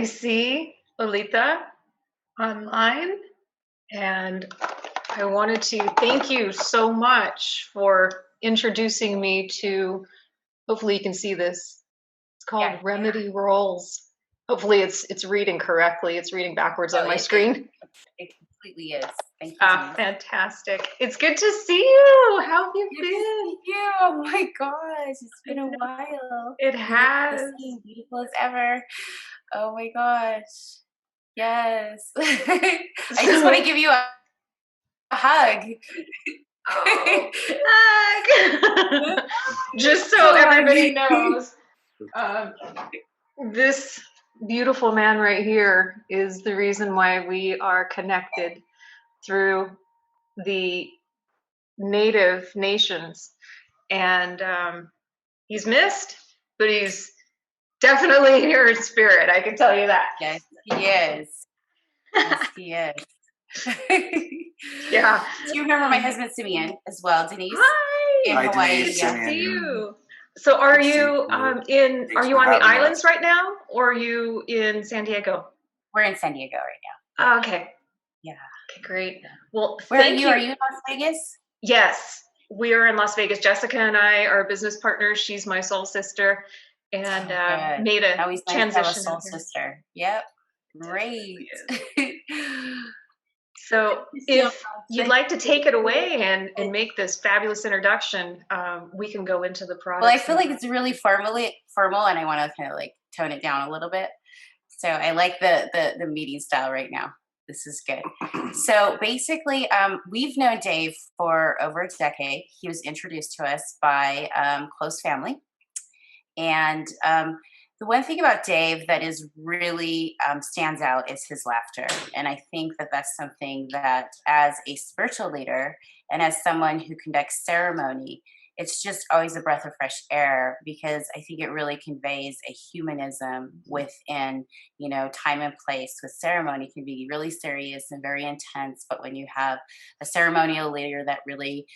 see Lolita online, and I wanted to thank you so much for introducing me to, hopefully you can see this. It's called Remedy Rolls. Hopefully it's reading correctly. It's reading backwards on my screen. It completely is. Thank you. Fantastic. It's good to see you. How have you been? Yeah. Oh my gosh, it's been a while. It has. Beautiful as ever. Oh my gosh. Yes. I just want to give you a hug. Oh, hug. Just so everybody knows, this beautiful man right here is the reason why we are connected through the native nations. And he's missed, but he's definitely here in spirit. I can tell you that. Yes, he is. Yes, he is. Yeah. Do you remember my husband Simeon as well, Denise? Hi. In Hawaii. Denise. Good to see you. So are you on the islands right now, or are you in San Diego? We're in San Diego right now. Okay. Yeah. Okay, great. Well, where are you? Are you in Las Vegas? Yes, we are in Las Vegas. Jessica and I are business partners. She's my soul sister, and made a always nice transition. To have a soul sister. Yep. Great. So if you'd like to take it away and make this fabulous introduction, we can go into the product. Well, I feel like it's really formal, and I want to kind of like tone it down a little bit. So I like the meeting style right now. This is good. So basically, we've known Dave for over a decade. He was introduced to us by close family. And the one thing about Dave that is really stands out is his laughter. And I think that that's something that as a spiritual leader and as someone who conducts ceremony, it's just always a breath of fresh air, because I think it really conveys a humanism within, time and place. With ceremony can be really serious and very intense, but when you have a ceremonial leader that really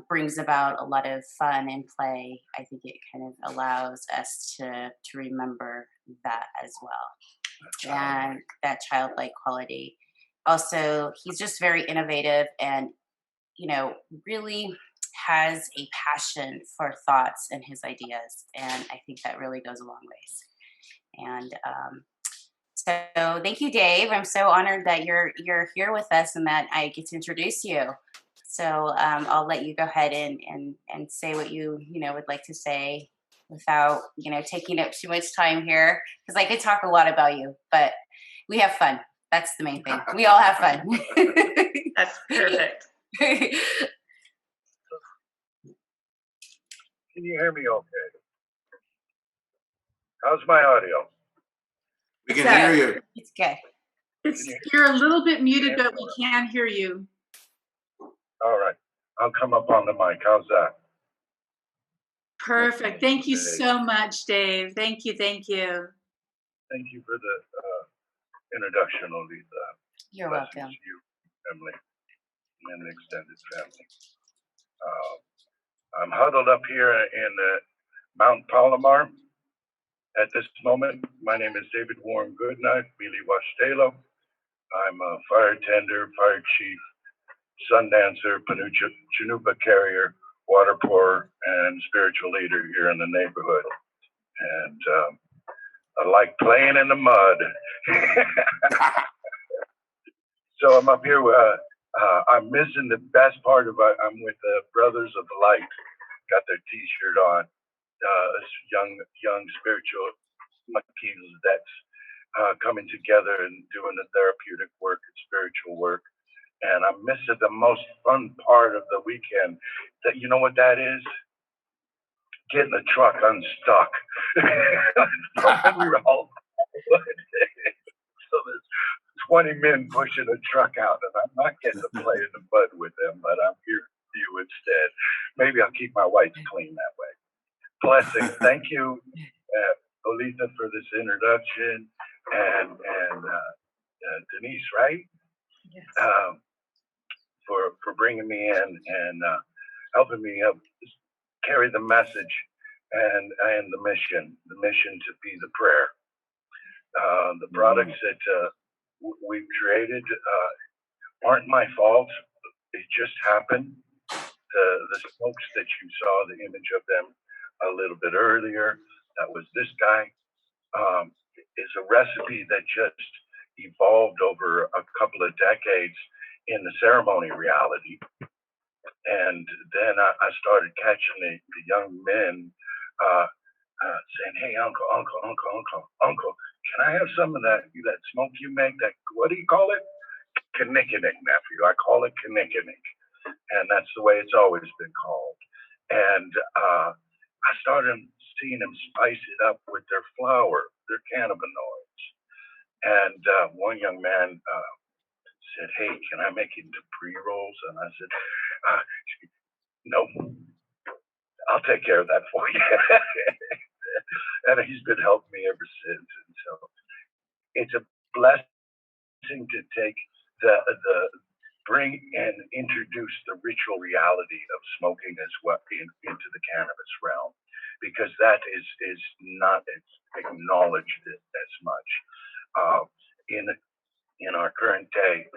brings about a lot of fun and play, I think it kind of allows us to remember that as well. And that childlike quality. Also, he's just very innovative and, really has a passion for thoughts and his ideas. And I think that really goes a long ways. And so thank you, Dave. I'm so honored that you're here with us and that I get to introduce you. So I'll let you go ahead and say what you would like to say without taking up too much time here, because I could talk a lot about you, but we have fun. That's the main thing. We all have fun. That's perfect. Can you hear me okay? How's my audio? We can hear you. It's okay. You're a little bit muted, but we can hear you. All right. I'll come up on the mic. How's that? Perfect. Thank you so much, Dave. Thank you. Thank you. Thank you for the introduction, Lolita. You're welcome. To you, family, and the extended family. I'm huddled up here in Mount Palomar at this moment. My name is David Warren Goodknife, Mili Washtelo. I'm a fire tender, fire chief, sun dancer, Chanupa carrier, water pourer, and spiritual leader here in the neighborhood. And I like playing in the mud. So I'm up here. I'm missing the best part of it. I'm with the Brothers of Light. Got their T-shirt on. Young spiritual monkeys that's coming together and doing the therapeutic work and spiritual work. And I'm missing the most fun part of the weekend. That, you know what that is? Getting the truck unstuck. We were all so there's 20 men pushing a truck out, and I'm not getting to play in the mud with them, but I'm here with you instead. Maybe I'll keep my whites clean that way. Blessings. Thank you, Lolita, for this introduction, and Denise, right? Yes. For bringing me in and helping me carry the message and the mission to be the prayer. The products that we've created aren't my fault. It just happened. The smokes that you saw, the image of them a little bit earlier, that was this guy, is a recipe that just evolved over a couple of decades in the ceremony reality. And then I started catching the young men saying, "Hey, uncle, can I have some of that smoke you make? That, what do you call it? Kinnikinnick, nephew. I call it kinnikinnick." And that's the way it's always been called. And I started seeing them spice it up with their flower, their cannabinoids. And one young man said, "Hey, can I make it into pre-rolls?" And I said, "No, I'll take care of that for you." And he's been helping me ever since. And so it's a blessing to take the bring and introduce the ritual reality of smoking as well into the cannabis realm, because that is not acknowledged as much. In our current day,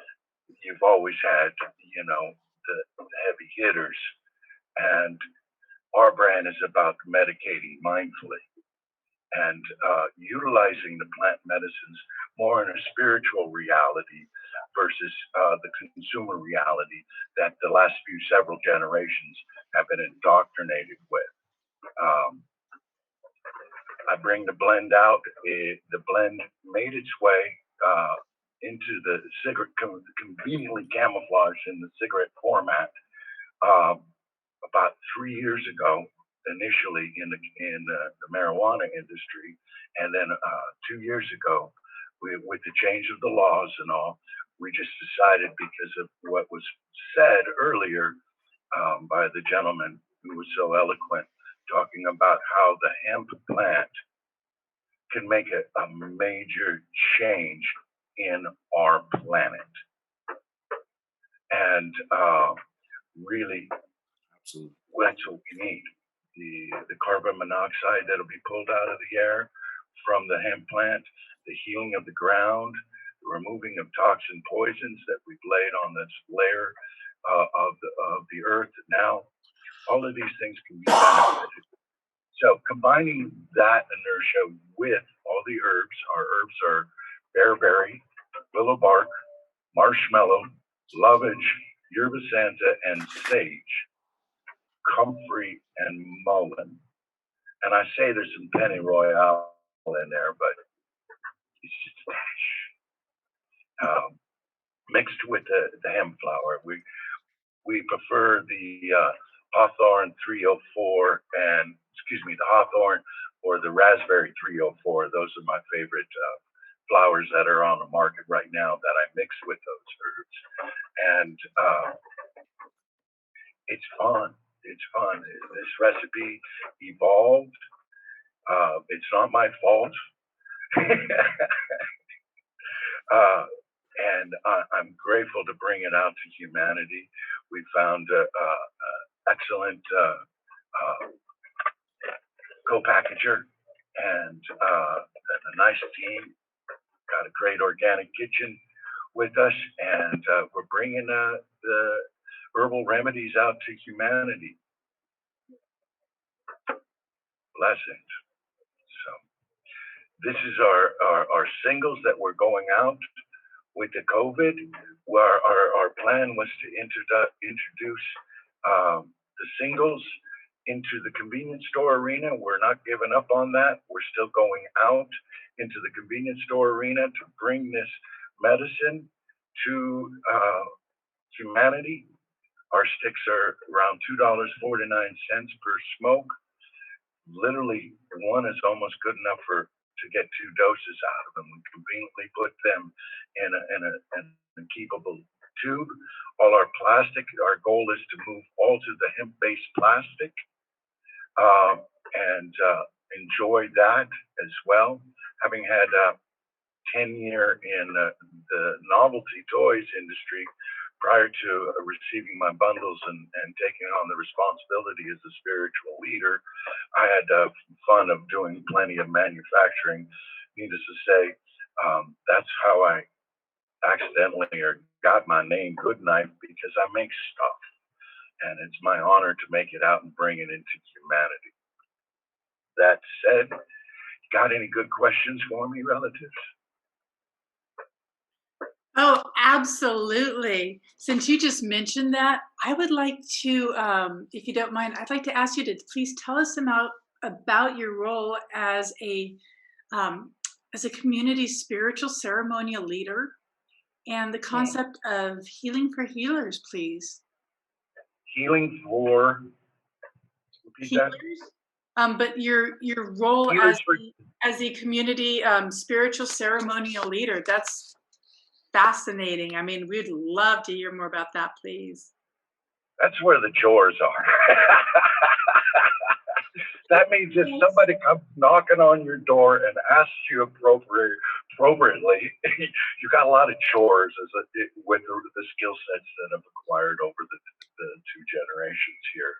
you've always had, the heavy hitters, and our brand is about medicating mindfully and utilizing the plant medicines more in a spiritual reality versus the consumer reality that the last several generations have been indoctrinated with. I bring the blend out. The blend made its way into the cigarette, conveniently camouflaged in the cigarette format about 3 years ago, initially in the marijuana industry, and then 2 years ago, with the change of the laws and all, we just decided, because of what was said earlier by the gentleman who was so eloquent, talking about how the hemp plant can make a major change in our planet. And really, Absolutely. that's what we need. The carbon monoxide that'll be pulled out of the air from the hemp plant, the healing of the ground, the removing of toxin poisons that we've laid on this layer of the earth. Now, all of these things can be benefited. So combining that inertia with all the herbs, our herbs are bearberry, willow bark, marshmallow, lovage, yerba santa, and sage, comfrey, and mullein. And I say there's some pennyroyal in there, but it's just a dash. Mixed with the hemp flower. We prefer the hawthorn 304 and, the hawthorn or the raspberry 304. Those are my favorite flowers that are on the market right now that I mix with those herbs. And it's fun. It's fun. This recipe evolved. It's not my fault. And I'm grateful to bring it out to humanity. We found excellent co-packager and a nice team. Got a great organic kitchen with us, and we're bringing the herbal remedies out to humanity. Blessings. So this is our singles that we're going out with the COVID. Where our plan was to introduce the singles into the convenience store arena. We're not giving up on that. We're still going out into the convenience store arena to bring this medicine to humanity. Our sticks are around $2.49 per smoke. Literally, one is almost good enough to get 2 doses out of them. We conveniently put them in a keepable tube. All our plastic, our goal is to move all to the hemp-based plastic and enjoy that as well. Having had 10-year in the novelty toys industry, prior to receiving my bundles and taking on the responsibility as a spiritual leader, I had fun of doing plenty of manufacturing, needless to say, that's how I accidentally or got my name Goodknife, because I make stuff, and it's my honor to make it out and bring it into humanity. That said, got any good questions for me, relatives? Oh, absolutely. Since you just mentioned that, I would like to, if you don't mind, I'd like to ask you to please tell us about your role um, as a community spiritual ceremonial leader and the concept of healing for healers, please. Healing for, repeat that? Healers. But your role Healers as a community spiritual ceremonial leader, that's fascinating. I mean, we'd love to hear more about that, please. That's where the chores are. That means if somebody comes knocking on your door and asks you appropriately, you got a lot of chores with the skill sets that I've acquired over the two generations here.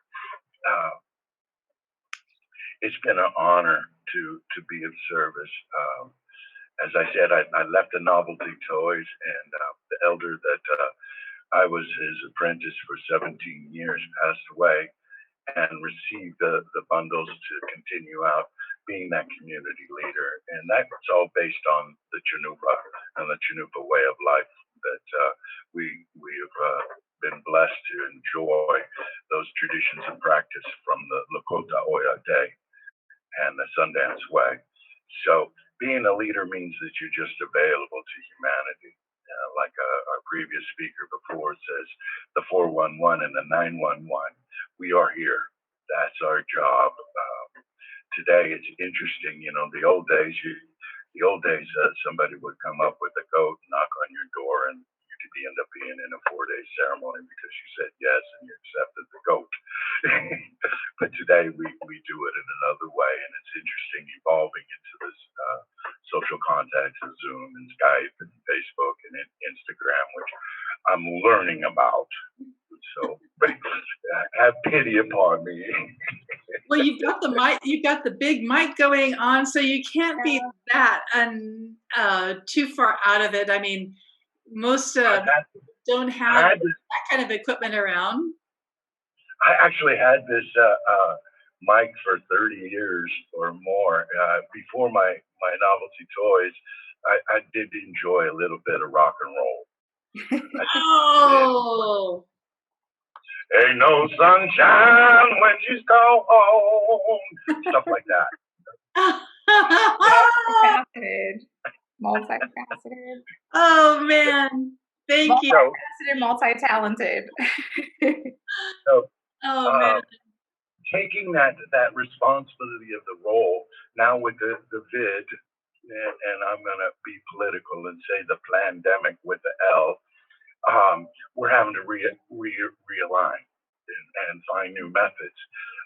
It's been an honor to be of service. As I said, I left the novelty toys, and the elder that I was his apprentice for 17 years passed away, and received the bundles to continue out being that community leader. And that's all based on the Chanupa and the Chanupa way of life that we have been blessed to enjoy those traditions and practice from the Lakota Oya Day and the Sundance Way. So being a leader means that you're just available to humanity. Like our previous speaker before says, the 411 and the 911, we are here. That's our job. Today it's interesting, the old days, somebody would come up with a goat, knock on your door, and you could end up being in a 4-day ceremony because you said yes and you accepted the goat. But today we do it in another way, and it's interesting evolving into this social contacts of Zoom and Skype and Facebook and Instagram, which I'm learning about. So have pity upon me. Well, you've got the mic, you've got the big mic going on, so you can't be that too far out of it. I mean, most don't have that kind of equipment around. I actually had this mic for 30 years or more. Before my novelty toys, I did enjoy a little bit of rock and roll. Oh! Ain't no sunshine when she's gone home. Stuff like that. Multifaceted. Oh man, thank you. Multifaceted, multi-talented. Oh man. Taking that responsibility of the role now with the vid, and I'm gonna be political and say the pandemic with the L. We're having to realign and find new methods.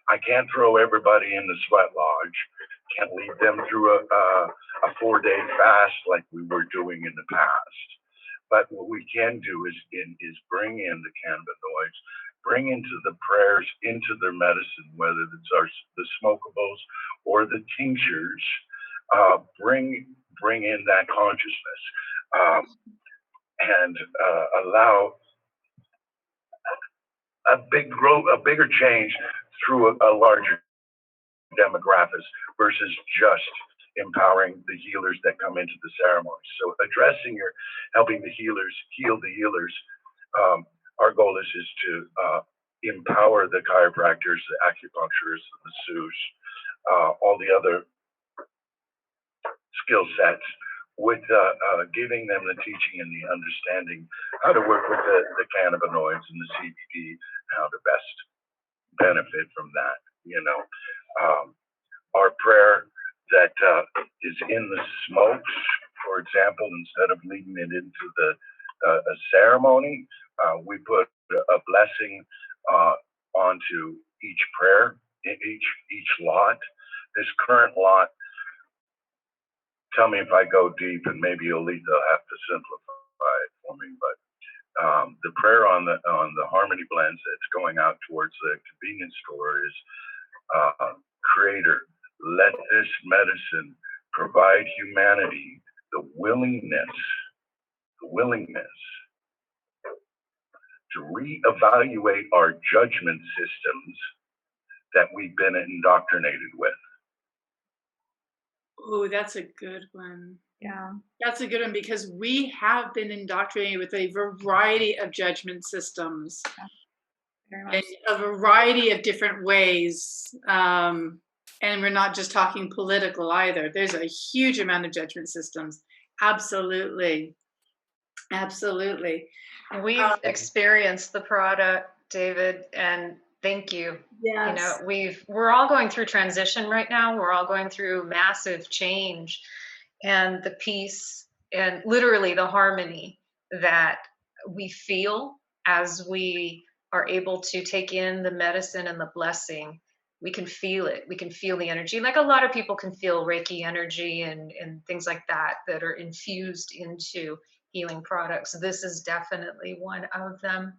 I can't throw everybody in the sweat lodge. Can't lead them through a 4-day fast like we were doing in the past. But what we can do is bring in the cannabinoids, bring into the prayers, into their medicine, whether it's the smokables or the tinctures. Bring in that consciousness. And allow a bigger change through a larger demographics versus just empowering the healers that come into the ceremony. So helping the healers heal the healers. Our goal is to empower the chiropractors, the acupuncturists, the masseurs, all the other skill sets, with giving them the teaching and the understanding how to work with the cannabinoids and the CBD, how to best benefit from that. Our prayer that is in the smokes, for example, instead of leading it into a ceremony, we put a blessing onto each prayer, each lot. This current lot, tell me if I go deep, and maybe Olita will have to simplify it for me. But the prayer on the Harmony blends that's going out towards the convenience store is, Creator, let this medicine provide humanity the willingness to reevaluate our judgment systems that we've been indoctrinated with. Oh, that's a good one. Yeah. That's a good one because we have been indoctrinated with a variety of judgment systems Very in much. a variety of different ways. And we're not just talking political either. There's a huge amount of judgment systems. Absolutely. Absolutely. We've experienced the product, David, and thank you. Yes. You know, we're all going through transition right now. We're all going through massive change, and the peace and literally the harmony that we feel as we are able to take in the medicine and the blessing. We can feel it. We can feel the energy. Like a lot of people can feel Reiki energy and things like that that are infused into healing products. This is definitely one of them.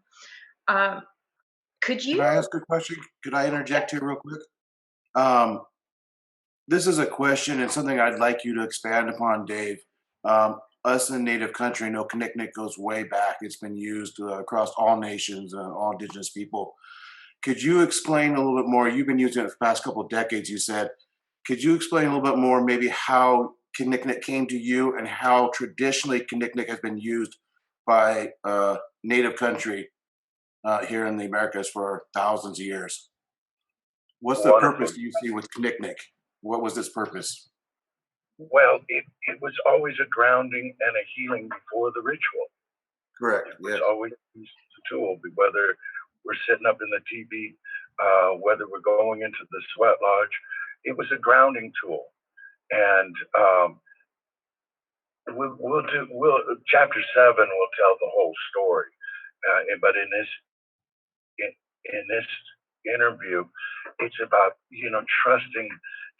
Could Can you? I ask a question? Could I interject here real quick? Um, this is a question and something I'd like you to expand upon, Dave. Us in Native country know Kinnick goes way back. It's been used across all nations, all indigenous people. Could you explain a little bit more? You've been using it for the past couple of decades, you said. Could you explain a little bit more maybe how Kinnick came to you and how traditionally Kinnick has been used by Native country here in the Americas for thousands of years? What's the purpose do you see with Kinnick? What was its purpose? Well, it was always a grounding and a healing before the ritual. Correct. It was always used as a tool, whether we're sitting up in the teepee, whether we're going into the sweat lodge. It was a grounding tool. And chapter 7 will tell the whole story. But in this interview, it's about, trusting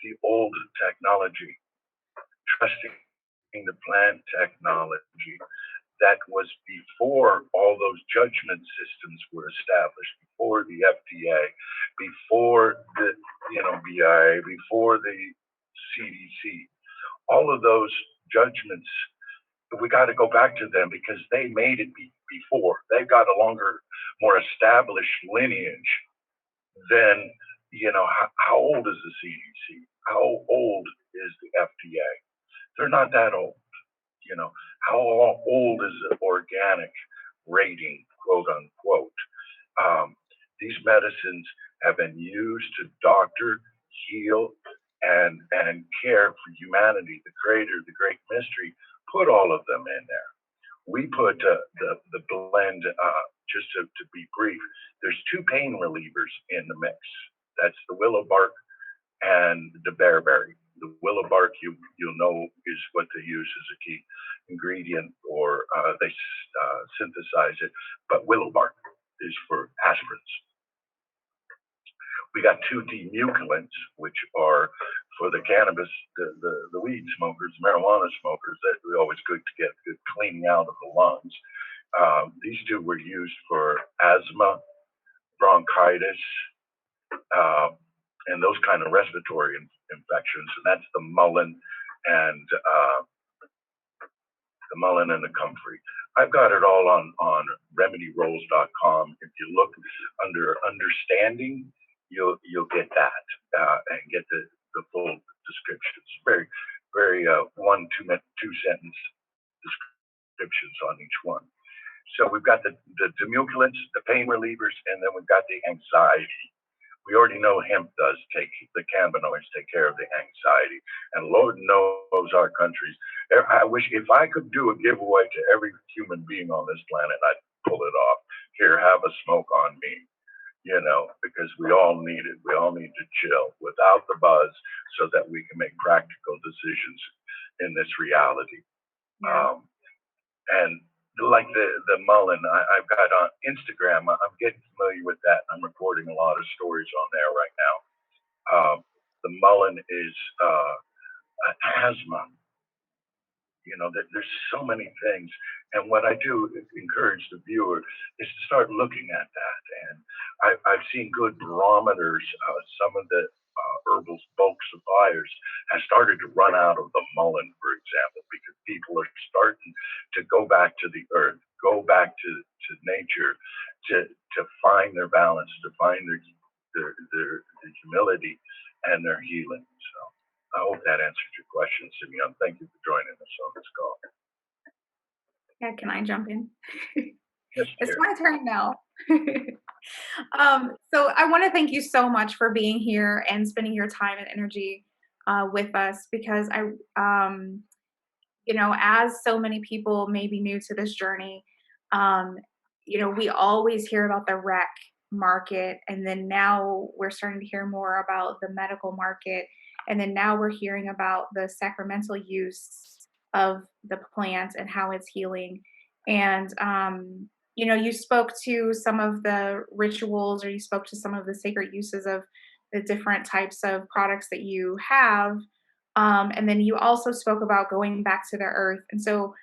the old technology, trusting the plant technology that was before all those judgment systems were established, before the FDA, before the BIA, before the CDC. All of those judgments, we got to go back to them because they made it before. They've got a longer, more established lineage than, how old is the CDC? How old is the FDA? They're not that old. How old is the organic rating, quote unquote? These medicines have been used to doctor, heal, and care for humanity, the creator, the great mystery. Put all of them in there. We put the blend, just to be brief, there's 2 pain relievers in the mix. That's the willow bark and the bearberry. The willow bark, you'll know, is what they use as a key ingredient, or they synthesize it. But willow bark is for aspirins. We got 2 demuculants, which are for the cannabis, the weed smokers, marijuana smokers. That we always good to get good cleaning out of the lungs. These 2 were used for asthma, bronchitis, and those kind of respiratory infections. And that's the mullein and the comfrey. I've got it all on remedyrolls.com. If you look under understanding, you'll get that and get the full descriptions. Very, very 2-sentence descriptions on each one. So we've got the demuculants, the pain relievers, and then we've got the anxiety. We already know hemp does the cannabinoids take care of the anxiety, and Lord knows our countries. I wish if I could do a giveaway to every human being on this planet, I'd pull it off. Here, have a smoke on me, because we all need it. We all need to chill without the buzz so that we can make practical decisions in this reality. And like the mullein, I've got on Instagram. I'm getting familiar with that. I'm recording a lot of stories on there right now. The mullein is asthma. There's so many things. And what I do encourage the viewer is to start looking at that. And I've seen good barometers. Some of the herbal bulk suppliers has started to run out of the mullein, for example, because people are starting to go back to the earth, go back to nature, to find their balance, to find their humility and their healing. So I hope that answered your question, Simeon. Thank you for joining us on this call. Yeah, can I jump in? Yes, It's dear. my turn now. So I want to thank you so much for being here and spending your time and energy with us because as so many people may be new to this journey, um, we always hear about the rec market, and then now we're starting to hear more about the medical market, and then now we're hearing about the sacramental use of the plant and how it's healing. And you spoke to some of the rituals, or you spoke to some of the sacred uses of the different types of products that you have. And then you also spoke about going back to the earth. And so,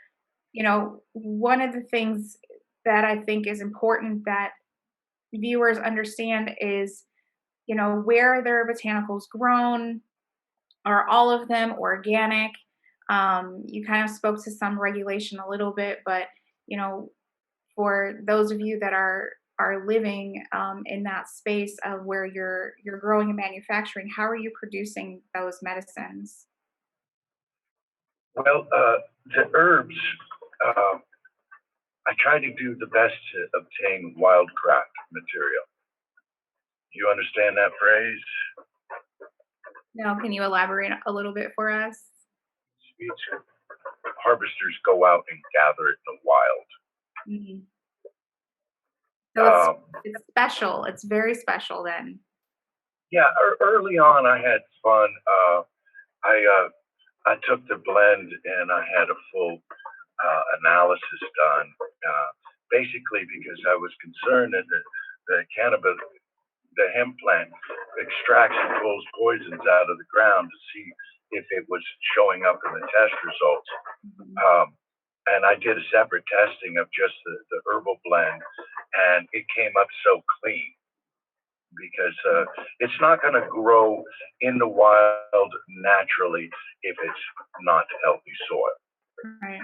one of the things that I think is important that viewers understand is, where their botanicals grown. Are all of them organic? You kind of spoke to some regulation a little bit, but you know, for those of you that are living in that space of where you're growing and manufacturing, how are you producing those medicines? Well, the herbs, I try to do the best to obtain wildcraft material. You understand that phrase? Now, can you elaborate a little bit for us? It's, harvesters go out and gather it in the wild. Mhm. So it's special. It's very special then. Yeah, early on I had fun. I took the blend and I had a full analysis done, basically because I was concerned that the cannabis, the hemp plant, extracts and pulls poisons out of the ground to see if it was showing up in the test results. And I did a separate testing of just the herbal blend, and it came up so clean because it's not going to grow in the wild naturally if it's not healthy soil. Right.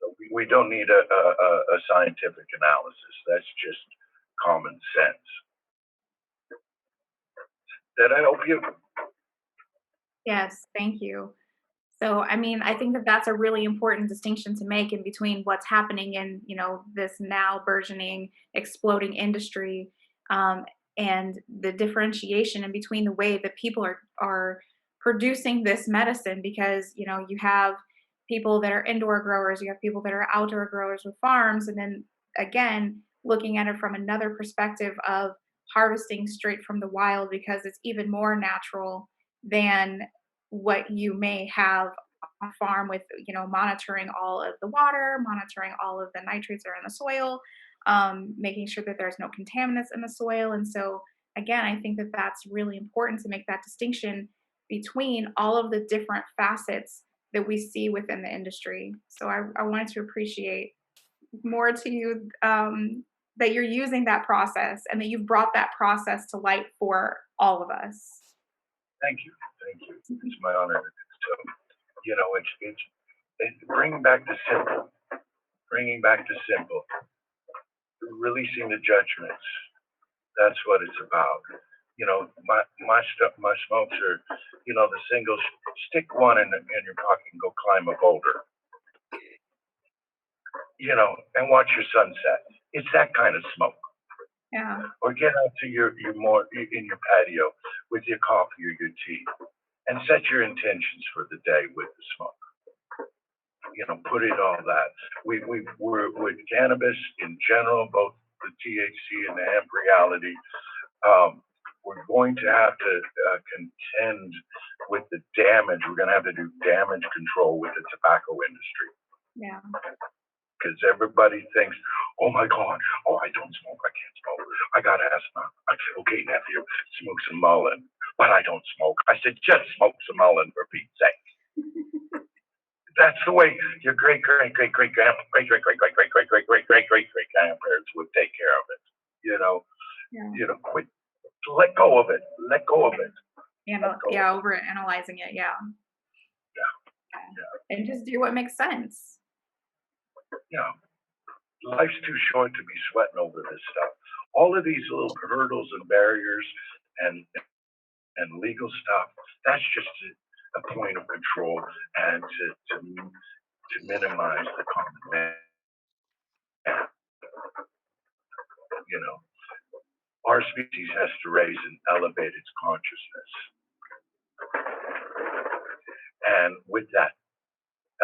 So we don't need a scientific analysis. That's just common sense. Did I help you? Yes, thank you. So, I mean, I think that that's a really important distinction to make in between what's happening in, this now burgeoning, exploding industry, and the differentiation in between the way that people are producing this medicine. Because you have people that are indoor growers, you have people that are outdoor growers with farms, and then again, looking at it from another perspective of harvesting straight from the wild because it's even more natural than what you may have on a farm with monitoring all of the water, monitoring all of the nitrates that are in the soil, making sure that there's no contaminants in the soil. And so again, I think that that's really important to make that distinction between all of the different facets that we see within the industry. So I wanted to appreciate more to you, that you're using that process and that you've brought that process to light for all of us. Thank you. It's my honor. So, it's bringing back to simple, releasing the judgments. That's what it's about. My smokes are, the singles. Stick one in your pocket and go climb a boulder. And watch your sunset. It's that kind of smoke. Yeah. Or get out to your more in your patio with your coffee or your tea, and set your intentions for the day with the smoke. Put it all that. We're with cannabis in general, both the THC and the hemp reality. We're going to have to contend with the damage. We're going to have to do damage control with the tobacco industry. Yeah. Because everybody thinks, oh my God, I don't smoke, I can't smoke, I got asthma. Okay, nephew, smoke some mullein, but I don't smoke. I said, just smoke some mullein for Pete's sake. That's the way your great grandparents would take care of it. Yeah. Quit, let go of it. Yeah, over analyzing it. Yeah. Yeah. And just do what makes sense. Yeah. Life's too short to be sweating over this stuff. All of these little hurdles and barriers and legal stuff, that's just a point of control and to minimize the common man. You know, our species has to raise and elevate its consciousness. And with that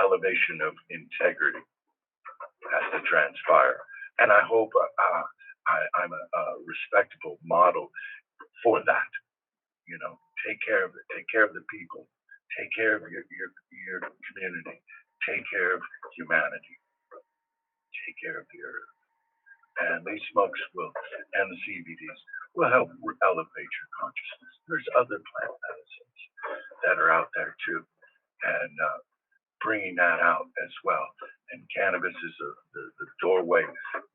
elevation of integrity has to transpire. And I hope I'm a respectable model for that. You know, take care of it. Take care of the people. Take care of your community. Take care of humanity. Take care of the earth. And these smokes will, and the CBDs will help elevate your consciousness. There's other plant medicines that are out there too, and bringing that out as well. And cannabis is the doorway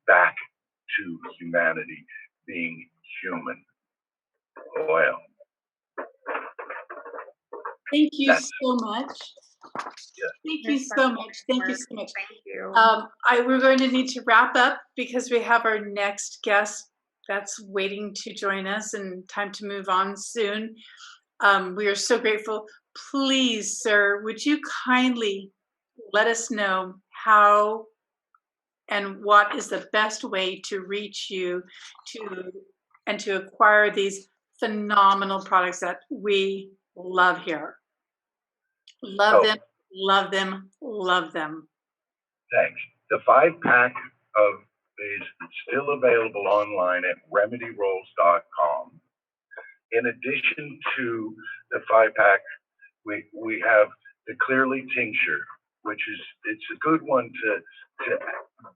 back to humanity being human. Oil. Thank you so much. Yeah. Thank you so much. Thank you so much. Thank you. We're going to need to wrap up because we have our next guest that's waiting to join us and time to move on soon. We are so grateful. Please, sir, would you kindly let us know how and what is the best way to reach you to acquire these phenomenal products that we love here. Love them, love them, love them. Thanks. The 5-pack is still available online at remedyrolls.com. In addition to the 5-pack, we have the Clearly tincture, which it's a good one to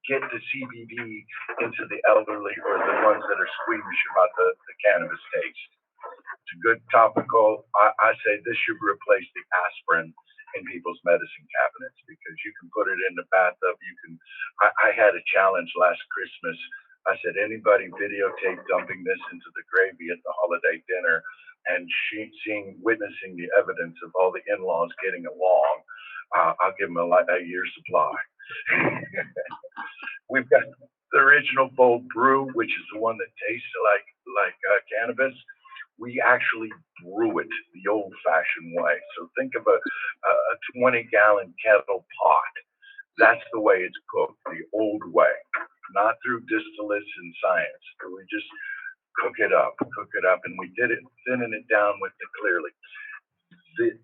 get the CBD into the elderly or the ones that are squeamish about the cannabis taste. It's a good topical. I say this should replace the aspirin in people's medicine cabinets because you can put it in the bathtub. I had a challenge last Christmas. I said, anybody videotape dumping this into the gravy at the holiday dinner and witnessing the evidence of all the in-laws getting along, I'll give them a year's supply. We've got the original bold brew, which is the one that tastes like cannabis. We actually brew it the old-fashioned way. So think of a 20-gallon kettle pot. That's the way it's cooked, the old way, not through distillates and science. We just cook it up, and we did it, thinning it down with the Clearly.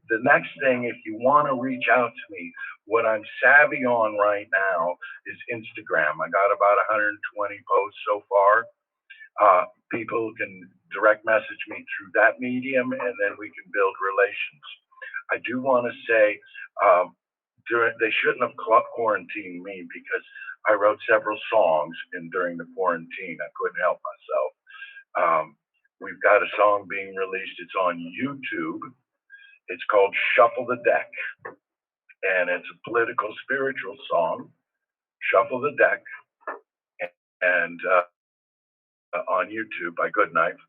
The next thing, if you want to reach out to me, what I'm savvy on right now is Instagram. I got about 120 posts so far. People can direct message me through that medium, and then we can build relations. I do want to say they shouldn't have quarantined me because I wrote several songs during the quarantine. I couldn't help myself. We've got a song being released. It's on YouTube. It's called Shuffle the Deck, and it's a political, spiritual song. Shuffle the Deck, and on YouTube by Goodknife.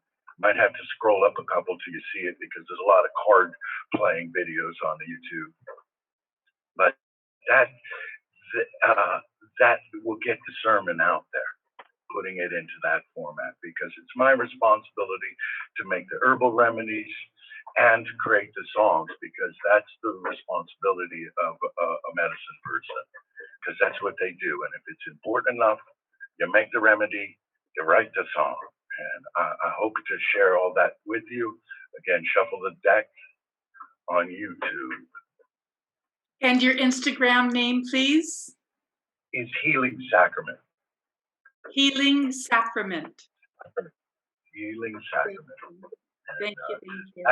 Might have to scroll up a couple till you see it because there's a lot of card playing videos on the YouTube. But that will get the sermon out there, putting it into that format, because it's my responsibility to make the herbal remedies and to create the songs, because that's the responsibility of a medicine person, because that's what they do. And if it's important enough, you make the remedy, you write the song. And I hope to share all that with you. Again, Shuffle the Deck on YouTube. And your Instagram name, please? Is Healing Sacrament. Healing Sacrament. Healing Sacrament. Thank you.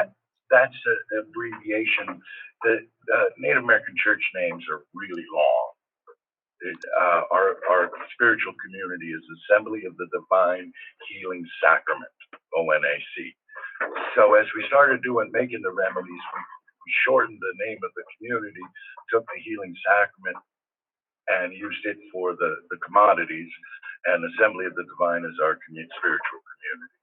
That's an abbreviation. The Native American church names are really long. Our spiritual community is Assembly of the Divine Healing Sacrament, ONAC. So as we started making the remedies, we shortened the name of the community, took the Healing Sacrament and used it for the commodities, and Assembly of the Divine is our spiritual community.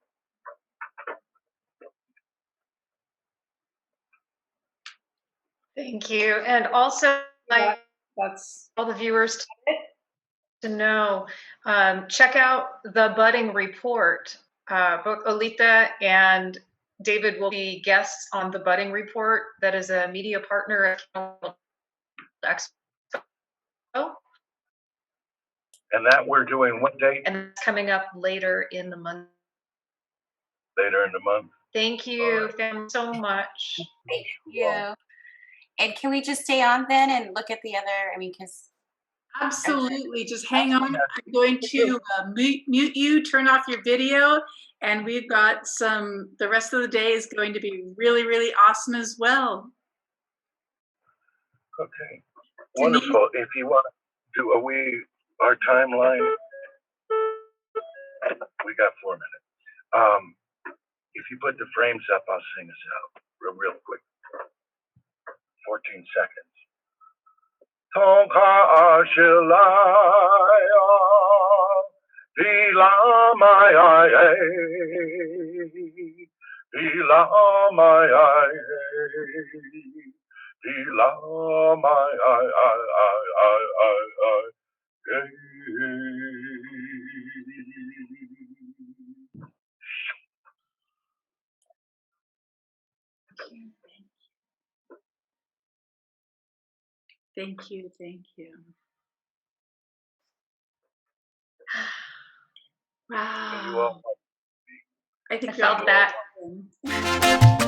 Thank you. And also, That's all the viewers to know, check out the budding report. Both Olita and David will be guests on the budding report. That is a media partner of CANNA World Expo, And that we're doing what date? and it's coming up later in the month. Later in the month. Thank you, family, so much. Thank you. And can we just stay on then and look at the other? I mean, because absolutely. Just hang on. I'm going to mute you, turn off your video, and we've got the rest of the day is going to be really, really awesome as well. Okay. Wonderful. If you want to do our timeline, we got 4 minutes. If you put the frames up, I'll sing us out real quick. 14 seconds. Tonka Ashilaya, Dila Maya, Dila Maya, Dila Maya, Thank you. Thank you. Wow. you all. I think I felt that. awesome.